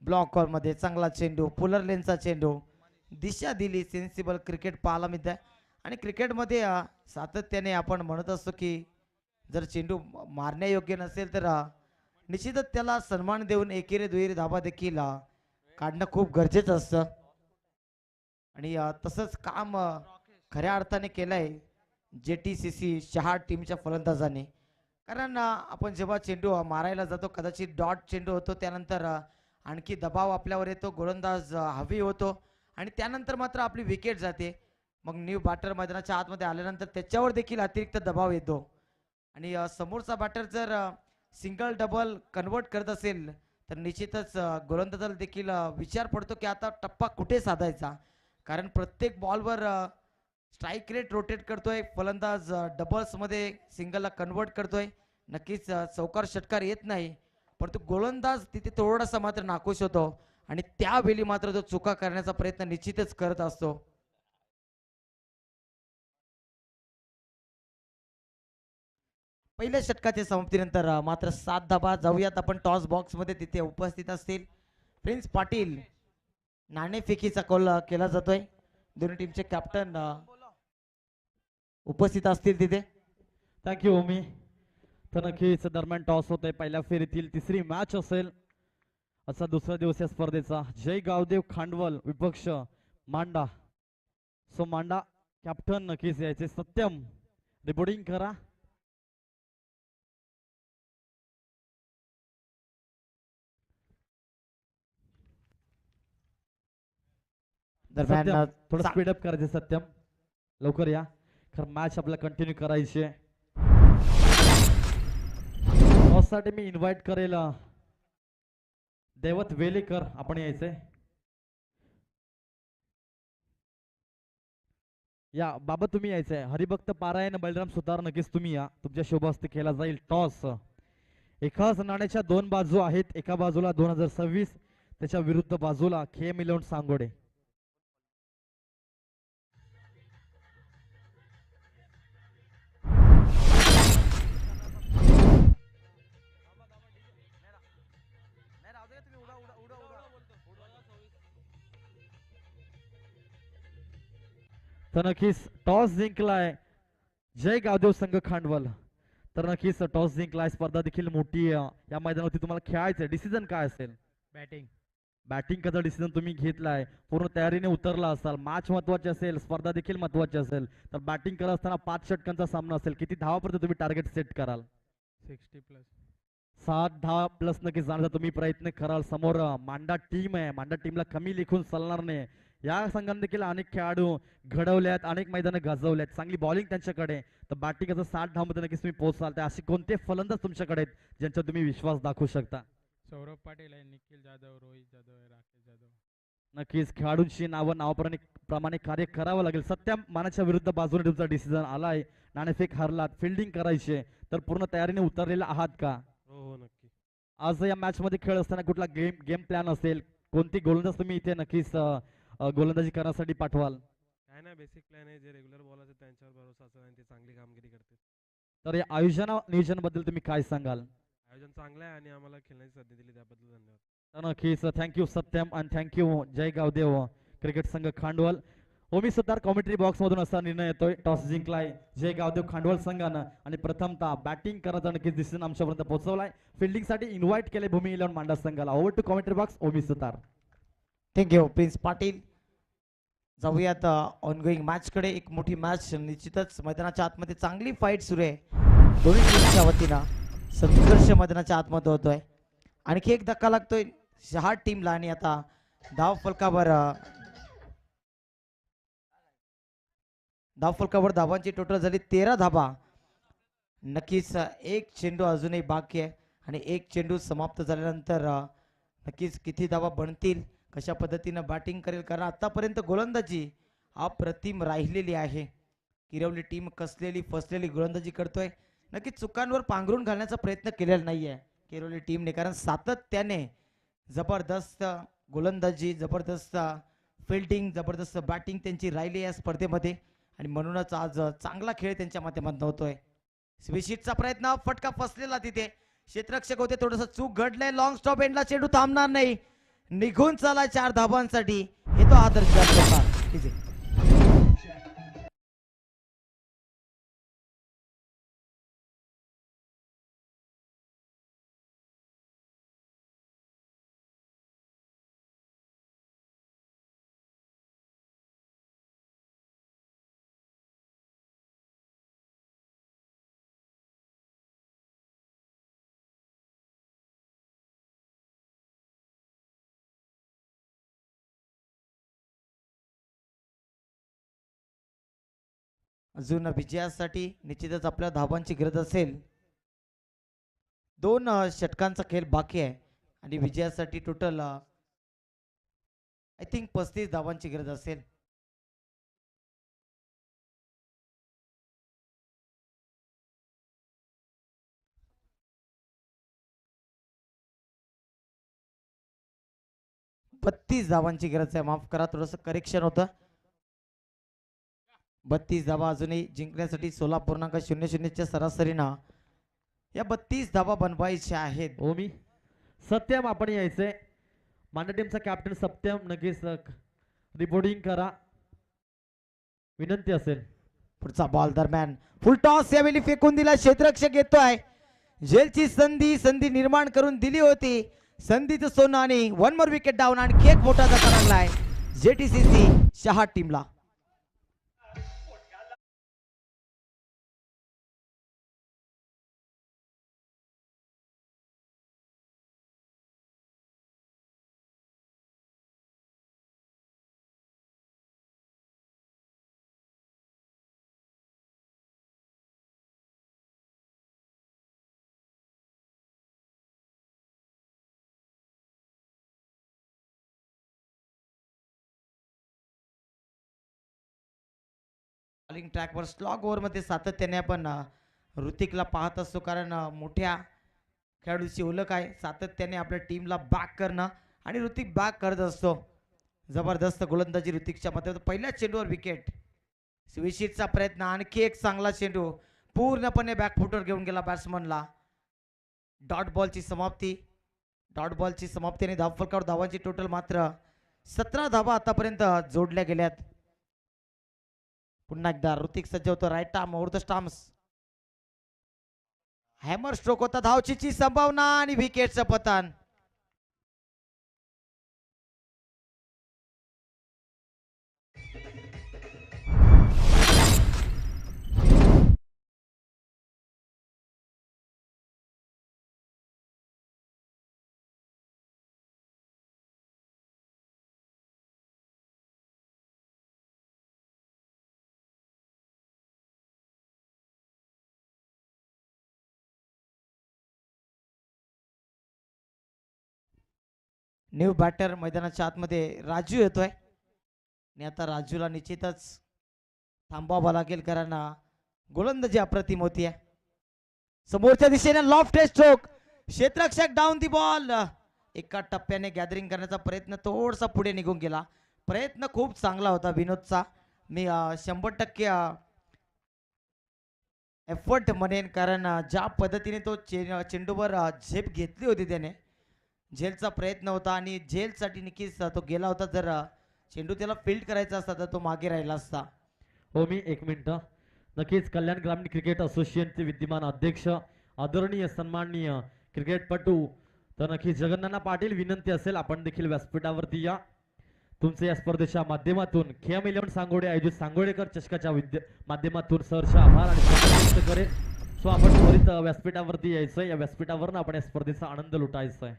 ब्लॉक कॉल मध्ये चांगला चेंडू, पुलर लेनचा चेंडू, दिशा दिली. सेन्सिबल क्रिकेट पाहायला मिळते आणि क्रिकेटमध्ये सातत्याने आपण म्हणत असतो की जर चेंडू मारण्यायोग्य नसेल तर निश्चितच त्याला सन्मान देऊन एकेरी दुहेरी धाबा देखील काढणं खूप गरजेचं असतं. आणि तसंच काम खऱ्या अर्थाने केलंय JTCC शहा टीमच्या फलंदाजाने. कारण आपण जेव्हा चेंडू मारायला जातो कदाचित डॉट चेंडू होतो, त्यानंतर आणखी दबाव आपल्यावर येतो, गोलंदाज हवी होतो आणि त्यानंतर मात्र आपली विकेट जाते. मग न्यू बॅटर मैदानाच्या आतमध्ये आल्यानंतर त्याच्यावर देखील अतिरिक्त दबाव येतो आणि समोरचा बॅटर जर सिंगल डबल कन्वर्ट करत असेल तर निश्चितच गोलंदाजाला देखील विचार पडतो की आता टप्पा कुठे साधायचा. कारण प्रत्येक बॉलवर स्ट्राईक रेट रोटेट करतोय फलंदाज, डबल्समध्ये सिंगलला कन्वर्ट करतोय. नक्कीच चौकार षटकार येत नाही, परंतु गोलंदाज तिथे थोडासा मात्र नाखुश होतो आणि त्यावेळी मात्र तो चुका करण्याचा प्रयत्न निश्चितच करत असतो. पहिल्या षटकाच्या समाप्तीनंतर मात्र 7 धाबा. जाऊयात आपण टॉस बॉक्स मध्ये, तिथे उपस्थित असतील प्रिन्स पाटील. नाणेफेकीचा कॉल केला जातोय, दोन्ही टीमचे कॅप्टन उपस्थित असतील तिथे. थँक्यू ओमी. तर नक्कीच दरम्यान टॉस होतोय, पहिल्या फेरीतील तिसरी मॅच असेल असा दुसऱ्या दिवसीय स्पर्धेचा. जय गावदेव खांडवल विपक्ष मांडा. सो मांडा कॅप्टन नक्कीच यायचे. सत्यम रिपोर्टिंग करा. दरम्यान सत्यम थोडं स्पीडअप करायचे. सत्यम लवकर या, कारण मॅच आपल्याला कंटिन्यू करायची आहे. टॉससाठी मी इन्व्हाइट करेल दैवत वेलेकर, आपण यायचंय. या बाबा तुम्ही यायचंय. हरिभक्त पारायण बलराम सुतार नक्कीच तुम्ही या, तुमच्या शुभ हस्ते केला जाईल टॉस. एकाच नाण्याच्या दोन बाजू आहेत. एका बाजूला 2026, त्याच्या विरुद्ध बाजूला KM11 सांगोडे. तर नक्कीच टॉस जिंकलाय जय गावदेव संघ खांडवल. तर नक्कीच टॉस जिंकलाय. स्पर्धा देखील मोठी या मैदानावरती तुम्हाला खेळायचंय. डिसिजन काय असेल? बॅटिंग. बॅटिंगचा डिसिजन तुम्ही घेतलाय, पूर्ण तयारीने उतरला असाल. मॅच महत्वाची असेल, स्पर्धा देखील महत्वाची असेल, तर बॅटिंग करत असताना 5 षटकांचा सामना असेल. किती धावापर्यंत तुम्ही टार्गेट सेट कराल? 60+. 7 धावा प्लस नक्कीच जाण्याचा तुम्ही प्रयत्न कराल. समोर मांडा टीम आहे, मांडा टीमला कमी लेखून चालणार नाही. या संघाने देखील अनेक खेळाडू घडवल्यात, अनेक मैदानं गाजवल्यात, चांगली बॉलिंग त्यांच्याकडे. तर बॅटिंगचं 60 धावांमध्ये नक्कीच तुम्ही पोहोचाल. तर असे कोणते फलंदाज तुमच्याकडे आहेत ज्यांच्यावर तुम्ही विश्वास दाखवू शकता? सौरभ पाटील आहे, निखिल जाधव, रोहित जाधव आहे, राकेश जाधव. नक्कीच खेळाडूंची नावाप्रमाणे कार्य करावं लागेल. सत्यम मानाच्या विरुद्ध बाजूने तुमचा डिसिजन आलाय, नाणेफेक हरलात, फिल्डिंग करायची, तर पूर्ण तयारीने उतरलेला आहात का? हो नक्की. आज या मॅच मध्ये खेळ असताना कुठला गेम प्लॅन असेल? कोणती गोलंदाज तुम्ही इथे नक्कीच गोलंदाजी करण्यासाठी पाठवाल? काय नाही, बेसिक प्लॅन आहे, जे रेग्युलर बॉल असतात त्यांच्यावर भरोसा असेल आणि ते चांगली कामगिरी करतील. तर या नियोजन बद्दल तुम्ही काय सांगाल? आयोजन चांगलं आहे आणि आम्हाला खेळण्याची संधी दिली त्याबद्दल धन्यवाद. तर नक्कीच थँक्यू सत्यम आणि थँक्यू जय गावदेव क्रिकेट संघ खांडवल. ओमी सुतार कॉमेंट्री बॉक्स मधून असा निर्णय येतोय, टॉस जिंकलाय जय गावदेव खांडवल संघानं आणि प्रथमतः बॅटिंग करत नक्कीच डिसिजन आमच्यापर्यंत पोहोचवलाय. फिल्डिंग साठी इन्व्हाइट केले भूमी 11 मांडा संघाला. Over to commentary box Omi Sutar. Thank you Prince Patil. जाऊयात ऑनगोईंग मॅच कडे. एक मोठी मॅच निश्चितच मैदानाच्या आतमध्ये चांगली फाईट सुरू आहे. दोन्ही टीमच्या वतीनं संघर्ष मैदानाच्या आतमध्ये होतोय. आणखी एक धक्का लागतोय शहा टीमला आणि आता धाव फलकावर धावांची टोटल झाली 13 धाबा. नक्कीच एक चेंडू अजूनही बाकी आहे आणि एक चेंडू समाप्त झाल्यानंतर नक्कीच किती धावा बनतील, कशा पद्धतीनं बॅटिंग करेल, कारण आतापर्यंत गोलंदाजी अप्रतिम राहिलेली आहे. किरवली टीम कसलेली फसलेली गोलंदाजी करतोय. नक्कीच चुकांवर पांघरून घालण्याचा प्रयत्न केलेला नाहीये किरवली टीमने, कारण सातत्याने जबरदस्त गोलंदाजी, जबरदस्त फिल्डिंग, जबरदस्त बॅटिंग त्यांची राहिली या स्पर्धेमध्ये आणि म्हणूनच आज चांगला खेळ त्यांच्या माध्यमातून होतोय. स्विशिटचा प्रयत्न, फटका फसलेला तिथे, क्षेत्ररक्षक होते, थोडंसं चूक घडलंय. लॉंग स्टॉप एंडला चेंडू थांबणार नाही, निघून चला 4 धाबांसाठी. हे तो आदर्श अजून विजयासाठी निश्चितच आपल्या धावांची गरज असेल. 2 षटकांचा खेळ बाकी आहे आणि विजयासाठी टोटल आय थिंक 35 धावांची गरज असेल. बत्तीस धावांची गरज आहे. माफ करा, थोडस करेक्शन होतं. 32 धावा अजूनही जिंकण्यासाठी 16.00च्या सरासरीनं या 32 धावा बनवायच्या आहेत. ओमी सत्यम आपण यायचंय. मान्य टीमचा कॅप्टन सत्यम नक्कीच रिपोर्टिंग करा विनंती असेल. पुढचा बॉल दरम्यान फुल टॉस यावेळी फेकून दिला. क्षेत्ररक्षक येतोय. झेलची संधी निर्माण करून दिली होती. संधीचं सोनं आणि 1 मोर विकेट डाऊन आणि एक मोठा धक्का लागलाय जेटीसीसी शहा टीमला. बॉलिंग ट्रॅकवर स्लॉग ओव्हरमध्ये सातत्याने आपण ऋतिकला पाहत असतो, कारण मोठ्या खेळाडूची ओळख आहे. सातत्याने आपल्या टीमला बॅक करणं आणि ऋतिक बॅक करत असतो. जबरदस्त गोलंदाजी ऋतिकच्या माध्यमातून पहिल्या चेंडूवर विकेट. स्विशिटचा प्रयत्न, आणखी एक चांगला चेंडू पूर्णपणे बॅकफुटवर घेऊन गेला बॅट्समनला. डॉट बॉलची समाप्ती आणि धावफलकावर धावांची टोटल मात्र 17 धावा आतापर्यंत जोडल्या गेल्यात. पुन्हा एकदा ऋतिक सज्ज होतो. Right arm over the stumps. Hammer stroke होता. धावचीची संभावना आणि विकेटचं पतन. न्यू बॅटर मैदानाच्या आतमध्ये राजू येतोय आणि आता राजूला निश्चितच थांबावं लागेल, कारण गोलंदाजी अप्रतिम होती आहे. समोरच्या दिशेने लॉफ्ट स्ट्रोक. क्षेत्ररक्षक डाऊन दी बॉल. एका टप्प्याने गॅदरिंग करण्याचा प्रयत्न थोडासा पुढे निघून गेला. प्रयत्न खूप चांगला होता विनोदचा. मी 100% एफर्ट म्हणेन, कारण ज्या पद्धतीने तो चेंडूवर झेप घेतली होती त्याने, झेलचा प्रयत्न होता आणि झेलसाठी नक्कीच तो गेला होता. जर चेंडू त्याला फील्ड करायचा असता तर तो मागे राहिला असता. हो मी 1 मिनिट. नक्कीच कल्याण ग्रामीण क्रिकेट असोसिएशनचे विद्यमान अध्यक्ष आदरणीय सन्माननीय क्रिकेटपटू तर नक्कीच जगन्नाथ पाटील विनंती असेल आपण देखील व्यासपीठावरती या. तुमचे या स्पर्धेच्या माध्यमातून खेम 11 सांगोडे आयोजित सांगोडेकर चषकाच्या माध्यमातून सहर्ष आभार आणि व्यक्त करेल. सो आपण त्वरित व्यासपीठावरती यायचंय. या व्यासपीठावर आपण या स्पर्धेचा आनंद लुटायचा आहे.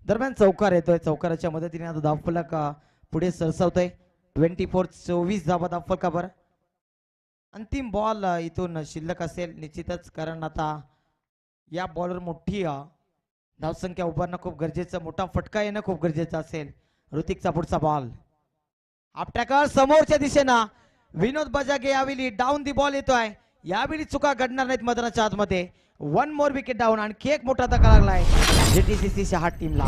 दरम्यान चौकार येतोय. चौकाराच्या मदतीने आता धावफलक पुढे सरसावतोय. 24 धावा धावफलकावर. अंतिम बॉल इथून शिल्लक असेल निश्चितच, कारण आता या बॉलवर मोठी धावसंख्या उभारणं खूप गरजेचं, मोठा फटका येणं खूप गरजेचं असेल. ऋतिकचा पुढचा बॉल आपट्याकर समोरच्या दिशेनं विनोद बजागे यावेळी डाऊन दी बॉल येतोय. यावेळी चुका घडणार नाहीत मैदानाच्या आतमध्ये. 1 मोर विकेट डाऊन. आणखी एक मोठा धक्का लागलाय जेटीसीसी शहा टीमला.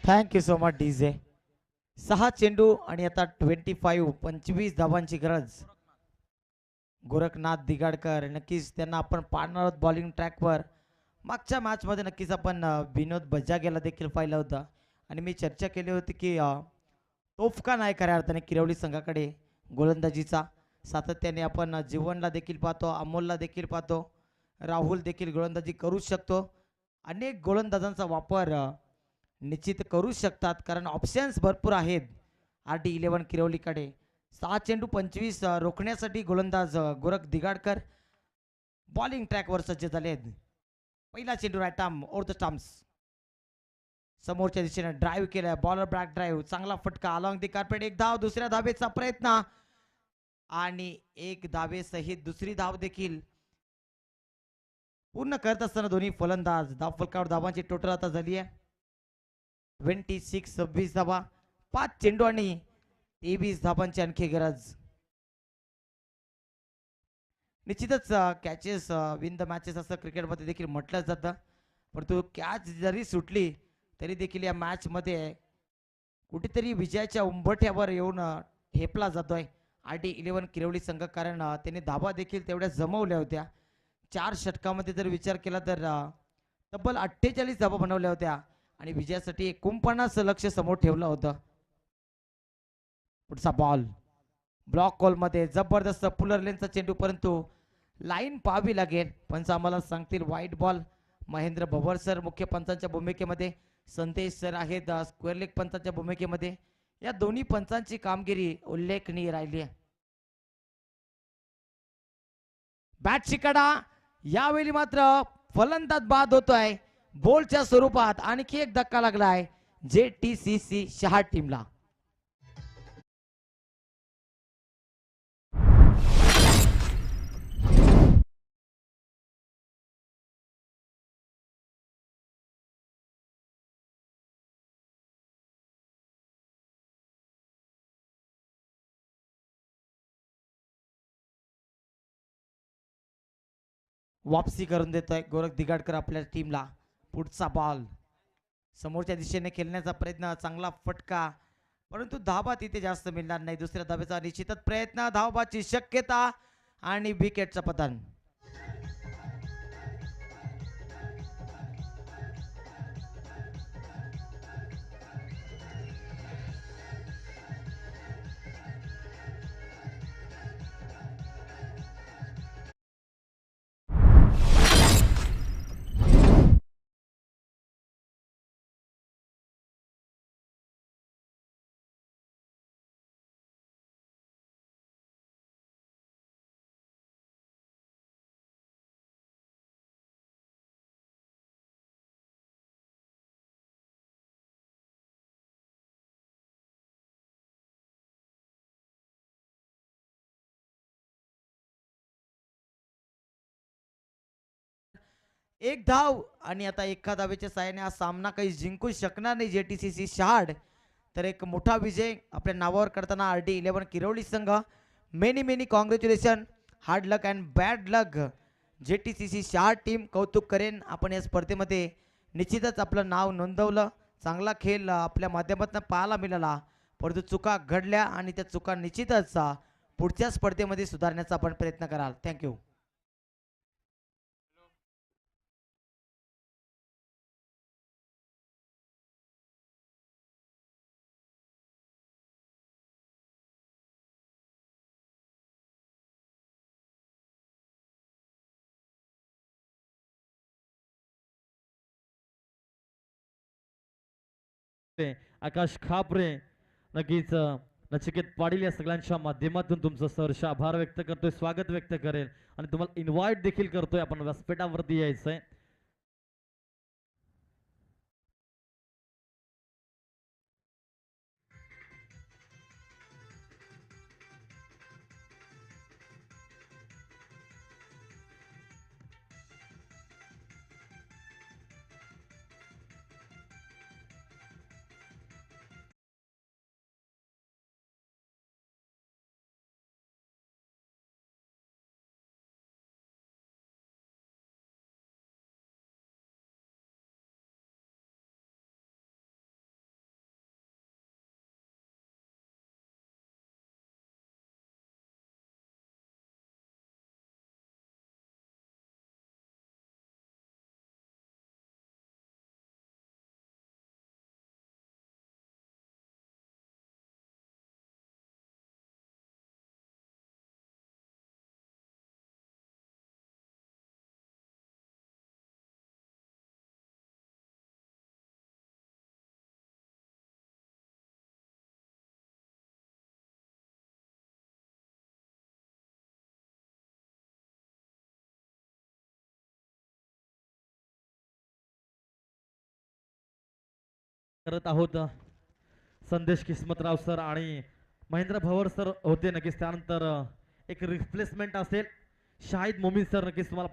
Thank you so much DJ. 6 चेंडू आणि आता 25 धावांची गरज. गोरखनाथ दिगाडकर नक्कीच त्यांना आपण पाहणार आहोत बॉलिंग ट्रॅकवर. मागच्या मॅचमध्ये नक्कीच आपण विनोद बजागेला देखील पाहिलं होतं आणि मी चर्चा केली होती की तोफका नाही खऱ्या अर्थाने किरवली संघाकडे गोलंदाजीचा. सातत्याने आपण जीवनला देखील पाहतो, अमोलला देखील पाहतो, राहुल देखील गोलंदाजी करू शकतो. अनेक गोलंदाजांचा वापर निश्चित करू शकतात कारण ऑप्शन्स भरपूर आहेत RD11 किरवलीकडे. 6 चेंडू 25 रोखण्यासाठी गोलंदाज गोरख दिगाडकर बॉलिंग ट्रॅकवर सज्ज झाले आहेत. पहिला चेंडू right arm over the stumps. समोरच्या दिशेने ड्राईव्ह केलाय, बॉलर बॅक ड्राईव्ह, चांगला फटका अलॉंग दी कार्पेट. एक धाव, दुसऱ्या धावेचा प्रयत्न आणि एक धावेसहित दुसरी धाव देखील पूर्ण करत असताना दोन्ही फलंदाज धाव फलकावर धावांची टोटल आता झाली आहे 26 धावा. 5 चेंडू आणि 23 धावांची आणखी गरज. निश्चितच कॅचेस विन द मॅचेस असं क्रिकेटमध्ये देखील म्हटलं जातं, परंतु कॅच जरी सुटली तरी देखील या मॅचमध्ये कुठेतरी विजयाच्या उंबरठ्यावर येऊन ठेपला जातोय RD11 किरवली संघ. कारण त्याने धावा देखील तेवढ्या जमवल्या होत्या. 4 षटकामध्ये जर विचार केला तर तब्बल 48 धावा बनवल्या होत्या आणि विजयासाठी 49 लक्ष समोर ठेवलं होतं. पुढचा बॉल ब्लॉक कॉल मध्ये जबरदस्त पुलर लेनचा चेंडू, परंतु लाईन पाहावी लागेल. पंच आम्हाला सांगतील वाईट बॉल. महेंद्र भवर सर मुख्य पंचांच्या भूमिकेमध्ये, संदेश सर आहेत स्क्वेअर लेग पंचांच्या भूमिकेमध्ये. या दोन्ही पंचांची कामगिरी उल्लेखनीय राहिली आहे. बॅट शिकाडा यावेळी मात्र फलंदाज बाद होतोय बोलच्या स्वरूपात. आणखी एक धक्का लागलाय JTCC शहा टीमला. वापसी करून देतोय गोरख दिगाडकर आपल्या टीमला. पुढचा बॉल समोरच्या दिशेने खेळण्याचा प्रयत्न, चांगला फटका, परंतु धाबा तिथे जास्त मिळणार नाही. दुसऱ्या धाब्याचा निश्चितच प्रयत्न, धावबाची शक्यता आणि विकेटचं पतन. एक धाव आणि आता एका धावेच्या साहाय्याने हा सामना काही जिंकू शकणार नाही JTCC शहाड. तर एक मोठा विजय आपल्या नावावर करताना RD11 किरवली संघ. Many congratulation, hard luck and bad luck JTCC Shahad team. कौतुक करेन, आपण या स्पर्धेमध्ये निश्चितच आपलं नाव नोंदवलं. चांगला खेळ आपल्या माध्यमातून पाहायला मिळाला, परंतु चुका घडल्या आणि त्या चुका निश्चितच पुढच्या स्पर्धेमध्ये सुधारण्याचा आपण प्रयत्न कराल. थँक्यू. आकाश खापरे, नक्कीच नचिकेत पाटील या सगळ्यांच्या माध्यमातून तुमचं सहर्ष आभार व्यक्त करतोय, स्वागत व्यक्त करेल आणि तुम्हाला इन्व्हाइट देखील करतोय. आपण व्यासपीठावरती यायचंय. करत आहोत संदेश किस्मतराव सर आणि महेंद्र भवर सर होते नक्कीच. त्यानंतर एक रिप्लेसमेंट असेल शाहिद मोमीन सर नक्कीच तुम्हाला